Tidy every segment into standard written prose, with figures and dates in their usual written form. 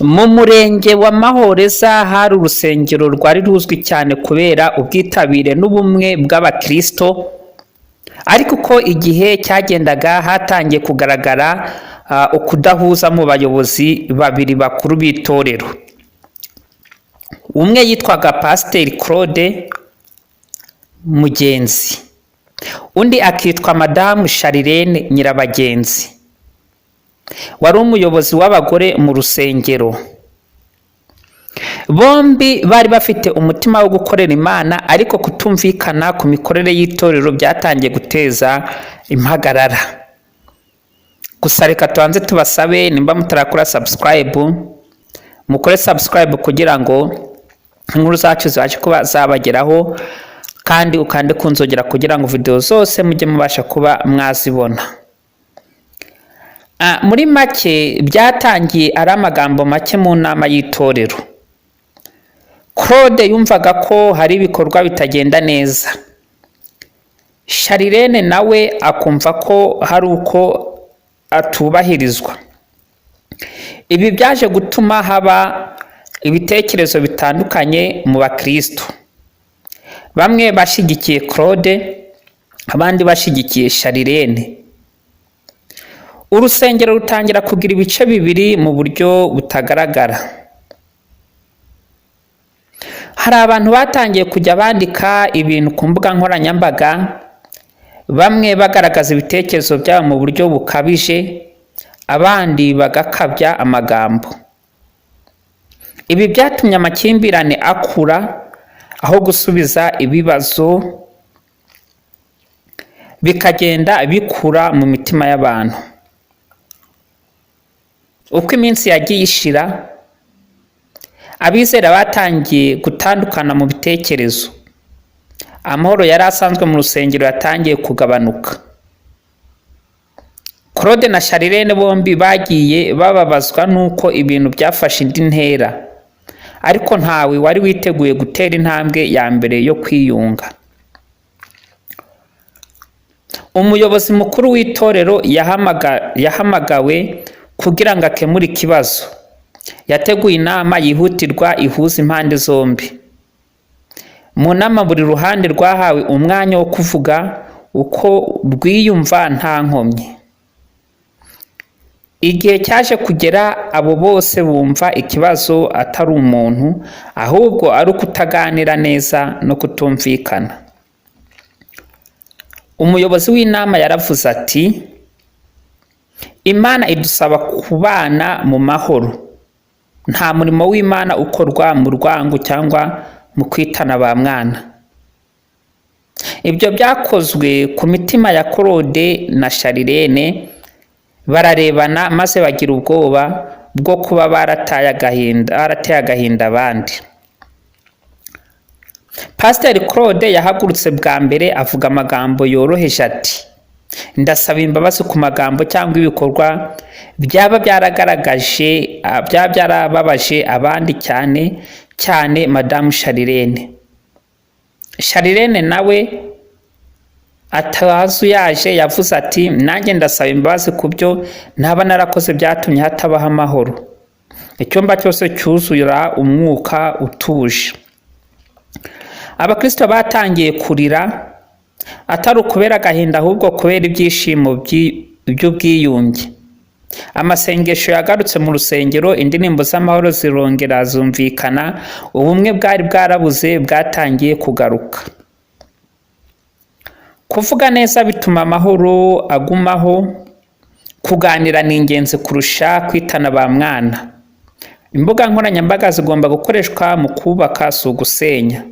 Mu murenge wa Mahoreza hari urusengero rwari ruzwi cyane kubera ubwitabire n'ubumwe bw'abakristo, ariko uko igihe cyagendaga hatangiye kugaragara ukudahuza mu bayobozi babiri bakuru b'itorero. Umwe yitwaga Pasiteri Claude Mugenzi, undi akitwa Madamu Sharirene Nyirabagenzi, wari umuyobozi w'abagore mu rusengero. Bombi bari bafite umutima wo gukorera Imana, ariko kutumvikana ku mikorere y'itorero byatangiye guteza impagarara. Gusa reka tubanze tubasabe, nimba mutarakora subscribe, mukore subscribe kugira ngo inkuru zacu zibashe kuba zabageraho, kandi ukande kunzogera kugira ngo video zose mujye mubasha kuba mwazibona. Muri make byatangiye ari amagambo make mu nama y'itorero. Claude yumvaga ko hari ibikorwa bitagenda neza. Sharirene nawe akumva ko hari uko atubahirizwa. Ibi byaje gutuma haba ibitekerezo bitandukanye mu bakristo. Bamwe bashigikiye Claude, abandi bashigikiye Sharirene. Urusengero rutangira kugira ibice bibiri mu buryo butagaragara. Hari abantu batangiye kujya bandika ibintu ku mbuga nkoranyambaga, bamwe bagaragaza ibitekerezo byabo mu buryo bukabije, abandi bagakabya amagambo. Ibi byatumye amakimbirane akura, aho gusubiza ibibazo bikagenda bikura mu mitima y'abantu. Uko iminsi yagiye ishira, abizera batangiye gutandukana mu bitekerezo. Amahoro yari asanzwe mu rusengero yatangiye kugabanuka. Claude na Sharirene bombi bagiye bababazwa nuko ibintu byafashe indi ntera, ariko ntawe wari witeguye gutera intambwe ya mbere yo kwiyunga. Umuyobozi mukuru w'itorero yahamagawe kugira ngo akemure ikibazo. Yateguye inama yihutirwa ihuza impande zombi. Mu nama buri ruhande rwahawe umwanya wo kuvuga uko rwiyumva nta nkomyi. Igihe cyaje kugera, abo bose bumva ikibazo atari umuntu, ahubwo ari ukutaganira neza no kutumvikana. Umuyobozi w'inama yaravuze ati, Imana idusaba kubana mu mahoro. Nta murimo w'Imana ukorwa mu rwango cyangwa mu kwitana ba mwana. Ibyo byakozwe ku mitima ya Claude na Sharirene. Bararebana maze bagira ubwoba bwo kuba barateye agahinda abandi. Pasiteri Claude yahagurutse bwa mbere avuga amagambo yoroheje ati, ndasaba imbabazi ku magambo cyangwa ibikorwa byaba byarababaje abandi, cyane cyane Madamu Sharirene. Sharirene nawe atazuyaje yavuze ati, nanjye ndasaba imbabazi ku byo ntaba narakoze byatumye hatabaho amahoro. Icyumba cyose cyuzura umwuka utuje. Abakristo batangiye kurira, atari ukubera agahinda ahubwo kubera ibyishimo by'ubwiyunge. Amasengesho yagarutse mu rusengero, indirimbo z'amahoro zirongera zumvikana, ubumwe bwari bwarabuze bwatangiye kugaruka. Kuvuga neza bituma amahoro agumaho. Kuganira ni ingenzi kurusha kwitana ba mwana. Imbuga nkoranyambaga zigomba gukoreshwa mu kubaka, si ugusenya.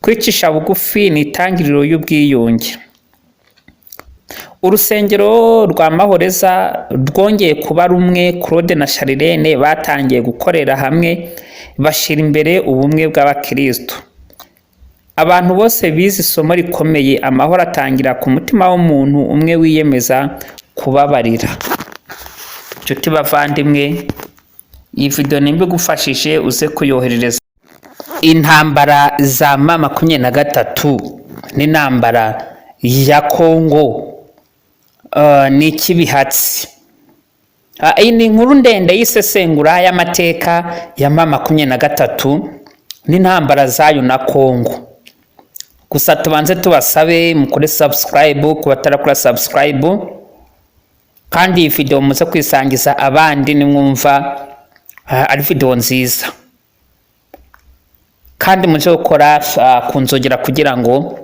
Kwicisha bugufi ni itangiriro y'ubwiyunge. Urusengero rwa Mahoreza rwongeye kuba rumwe. Claude na Sharirene batangiye gukorera hamwe, bashyira imbere ubumwe bw'abakristo. Abantu bose bize isomo rikomeye, amahoro atangira ku mutima w'umuntu umwe wiyemeza kubabarira. Nshuti bavandimwe, iyi video nimba igufashije uze kuyoherereza. Intambara za M23 n'intambara ya Kongo ni ikibihatsi. Iyi ni inkuru ndende y'isesengura y'amateka ya M23 n'intambara zayo na Kongo. Gusa tubanze tubasabe mukore subscribe ku batarakora subscribe, kandi iyi video muze kwisangiza abandi nimwumva ari video nziza, kandi muze gukora kunzogera kugira ngo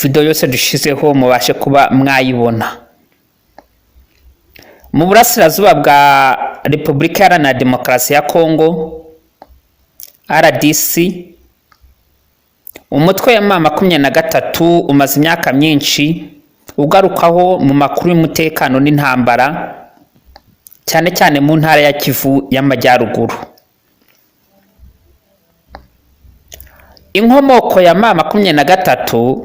video yose dushizeho mubashe kuba mwayibona. Mu burasirazuba bwa Repubulika Iharanira Demokarasi ya Kongo RDC, umutwe wa M23 umaze imyaka myinshi ugarukaho mu makuru y'umutekano n'intambara, cyane cyane mu ntara ya Kivu y'Amajyaruguru. Inkomoko ya M23.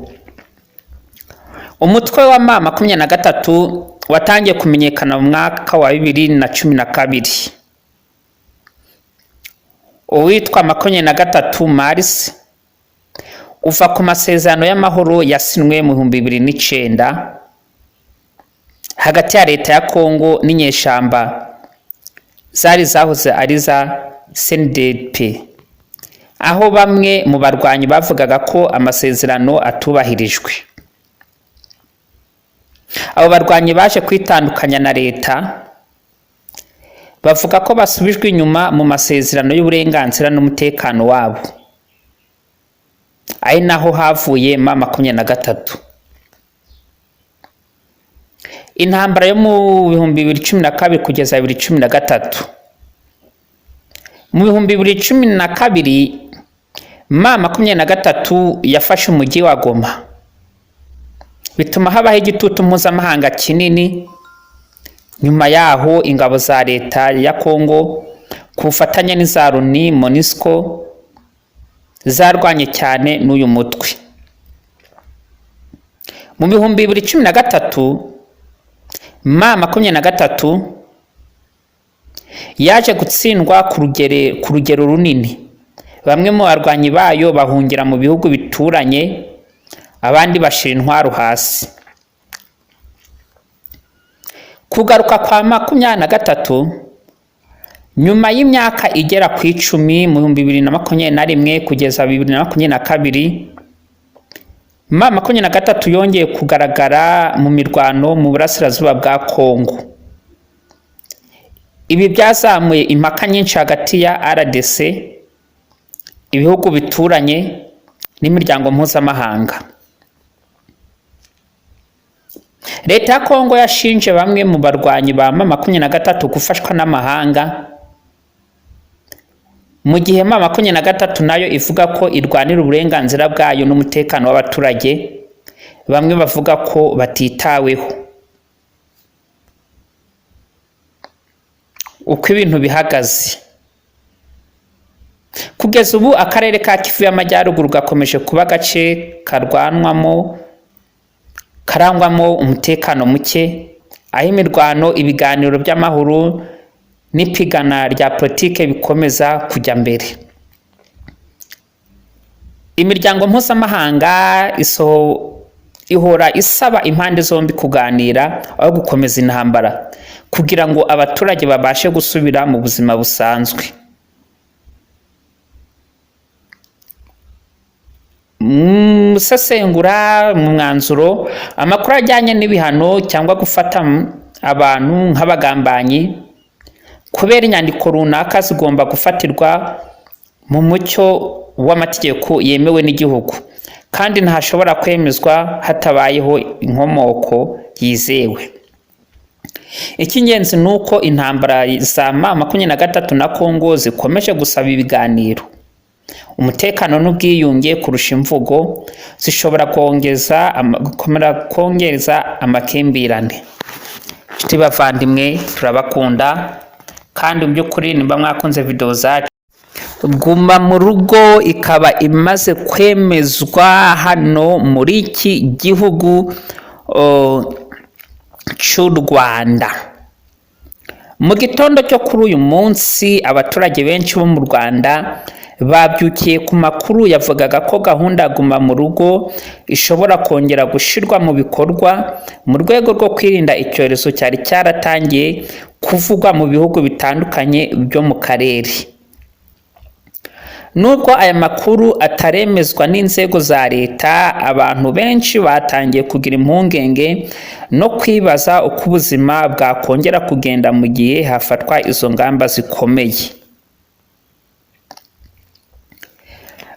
Umutwe wa M23 watangiye kumenyekana mu mwaka wa 2012. Uwitwa M23 Mars uva ku masezerano y'amahoro yasinwe mu 2009 hagati ya leta ya Kongo n'inyeshamba zari zahoze ari za CNDP, aho bamwe mu barwanyi bavugaga ko amasezerano atubahirijwe. Abo barwanyi baje kwitandukanya na leta, bavuga ko basubijwe inyuma mu masezerano y'uburenganzira n'umutekano wabo, ari naho havuye M23. Intambara yo mu 2012 kugeza 2013. Mu 2012 M23 yafashe umujyi wa Goma, bituma habaho igitutu mpuzamahanga kinini. Nyuma yaho ingabo za leta ya Kongo ku bufatanye n'iza Loni MONUSCO zarwanye cyane n'uyu mutwe. Mu 2013 M23 yaje gutsindwa ku rugero runini. Bamwe mu barwanyi bayo bahungira mu bihugu bituranye, abandi bashira intwaro hasi. Kugaruka kwa M23 nyuma y'imyaka igera ku 10 mu 2021 kugeza 2022, M23 yongeye kugaragara mu mirwano mu burasirazuba bwa Kongo. Ibi byazamuye impaka nyinshi hagati ya RDC, ibihugu bituranye n'imiryango mpuzamahanga. Leta ya Kongo yashinje bamwe mu barwanyi ba M23 gufashwa n'amahanga, mu gihe M23 nayo ivuga ko irwanira uburenganzira bwayo n'umutekano w'abaturage. Bamwe bavuga ko batitaweho. Uko ibintu bihagaze kugeza ubu, akarere ka Kivu y'Amajyaruguru gakomeje kuba agace karangwamo umutekano muke, aho imirwano, ibiganiro by'amahoro n'ipigana rya politike bikomeza kujya mbere. Imiryango mpuzamahanga ihora isaba impande zombi kuganira aho gukomeza intambara, kugira ngo abaturage babashe gusubira mu buzima busanzwe. Musesengura mu mwanzuro, amakuru ajyanye n'ibihano cyangwa gufata abantu nk'abagambanyi kubera inyandiko runaka zigomba gufatirwa mu mucyo w'amategeko yemewe n'igihugu, kandi ntashobora kwemezwa hatabayeho inkomoko yizewe. Icy'ingenzi nuko intambara za M23 na Kongo zikomeje gusaba ibiganiro. Umutekano n'ubwiyunge kurusha imvugo zishobora kongeza amakimbirane. Nshuti bavandimwe, turabakunda, kandi mu by'ukuri nimba mwakunze video zacu, Guma mu rugo ikaba imaze kwemezwa hano muri iki gihugu cy'u Rwanda. Mu gitondo cyo kuri uyu munsi, abaturage benshi bo mu Rwanda babyukiye ku makuru yavugaga ko gahunda Guma mu Rugo ishobora kongera gushirwa mu bikorwa mu rwego rwo kwirinda icyorezo cyari cyaratangiye kuvugwa mu bihugu bitandukanye byo mu karere. Nubwo aya makuru ataremezwa n'inzego za leta, abantu benshi batangiye kugira impungenge no kwibaza uko ubuzima bwakongera kugenda mu gihe hafatwa izo ngamba zikomeye.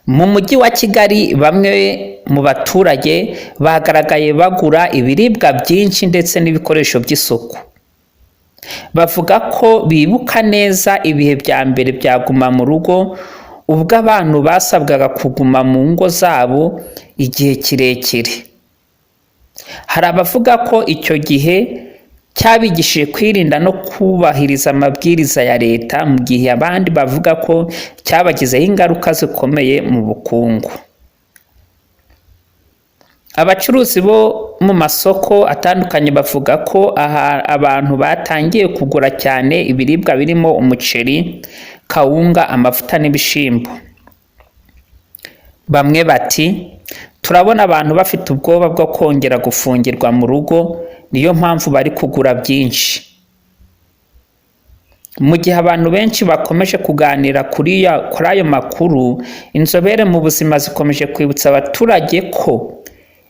Mu mujyi wa Kigali, bamwe mu baturage bagaragaye bagura ibiribwa byinshi ndetse n'ibikoresho by'isuku. Bavuga ko bibuka neza ibihe bya mbere bya Guma mu Rugo, ubwo abantu basabwaga kuguma mu ngo zabo igihe kirekire. Hari abavuga ko icyo gihe cyabigishije kwirinda no kubahiriza amabwiriza ya leta, mu gihe abandi bavuga ko cyabagizeho ingaruka zikomeye mu bukungu. Abacuruzi bo mu masoko atandukanye bavuga ko abantu batangiye kugura cyane ibiribwa birimo umuceri, kawunga, amavuta n'ibishimbo. Bamwe bati, turabona abantu bafite ubwoba bwo kongera gufungirwa mu rugo, niyo mpamvu bari kugura byinshi. Mu gihe abantu benshi bakomeje kuganira kuri ayo makuru, inzobere mu buzima zikomeje kwibutsa abaturage ko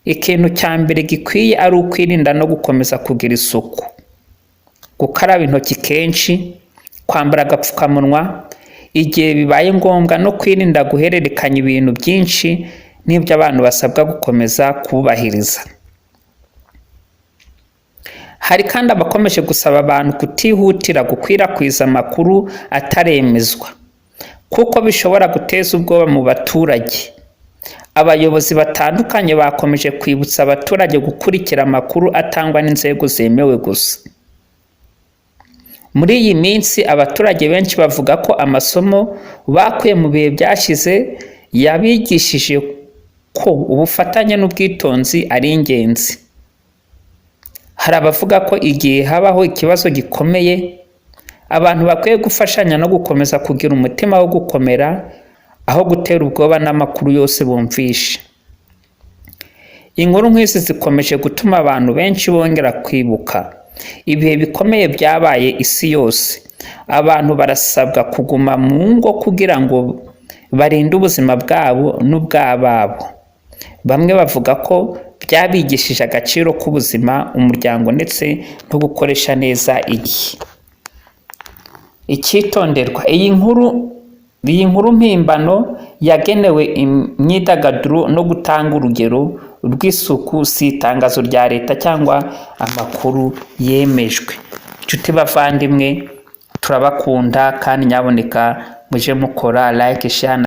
ikintu cya mbere gikwiye ari ukwirinda no gukomeza kugira isuku, gukaraba intoki kenshi, kwambara agapfukamunwa igihe bibaye ngombwa, no kwirinda guhererekanya ibintu byinshi n'ibyo abantu basabwa gukomeza kubahiriza. Hari kandi abakomeje gusaba abantu kutihutira gukwirakwiza amakuru ataremezwa, kuko bishobora guteza ubwoba mu baturage. Abayobozi batandukanye bakomeje kwibutsa abaturage gukurikira amakuru atangwa n'inzego zemewe gusa. Muri iyi minsi abaturage benshi bavuga ko amasomo bakuye mu bihe byashize yabigishije ko ubufatanye n'ubwitonzi ari ingenzi. Hari abavuga ko igihe habaho ikibazo gikomeye, abantu bakwiye gufashanya no gukomeza kugira umutima wo gukomera aho gutera ubwoba n'amakuru yose bumvishe. Inkuru nk'izi zikomeje gutuma abantu benshi bongera kwibuka ibihe bikomeye byabaye isi yose. Abantu barasabwa kuguma mu ngo kugira ngo barinde ubuzima bwabo n'ubw'ababo. Bamwe bavuga ko byabigishije agaciro k'ubuzima, umuryango ndetse no gukoresha neza igihe. Icyitonderwa: iyi nkuru mpimbano yagenewe imyidagaduro no gutanga urugero rw'isuku, si itangazo rya leta cyangwa amakuru yemejwe. Inshuti bavandimwe, turabakunda kandi nyaboneka muje mukora like, share